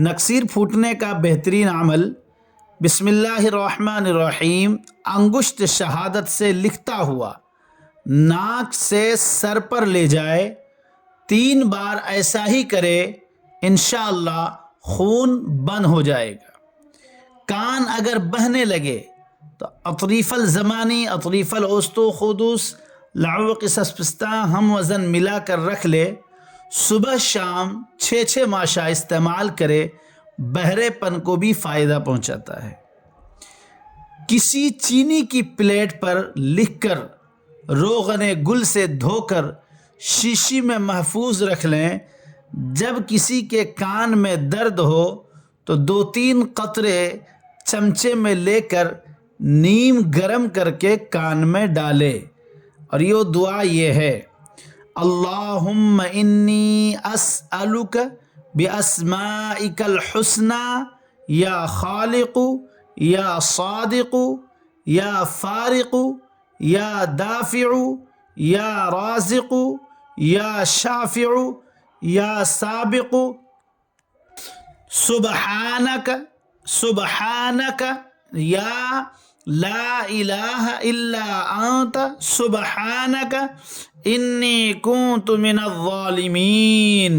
نکسیر پھوٹنے کا بہترین عمل بسم اللہ الرحمن الرحیم انگشت شہادت سے لکھتا ہوا ناک سے سر پر لے جائے، 3 بار ایسا ہی کرے، انشاءاللہ خون بند ہو جائے گا۔ کان اگر بہنے لگے تو اطریف الزمانی، اطریف الوسطی، خدوس، لعو قصص پستہ ہم وزن ملا کر رکھ لے، صبح شام 6 ماشا استعمال کرے، بہرے پن کو بھی فائدہ پہنچاتا ہے۔ کسی چینی کی پلیٹ پر لکھ کر روغن گل سے دھو کر شیشی میں محفوظ رکھ لیں، جب کسی کے کان میں درد ہو تو 2-3 قطرے چمچے میں لے کر نیم گرم کر کے کان میں ڈالے، اور یہ دعا یہ ہے: اللہم انی اسألک باسمائک الحسنی یا خالق یا صادق یا فارق یا دافع یا رازق یا شافع یا سابق، سبحانک یا لا الہ الا انت سبحانک انی کنت من الظالمین۔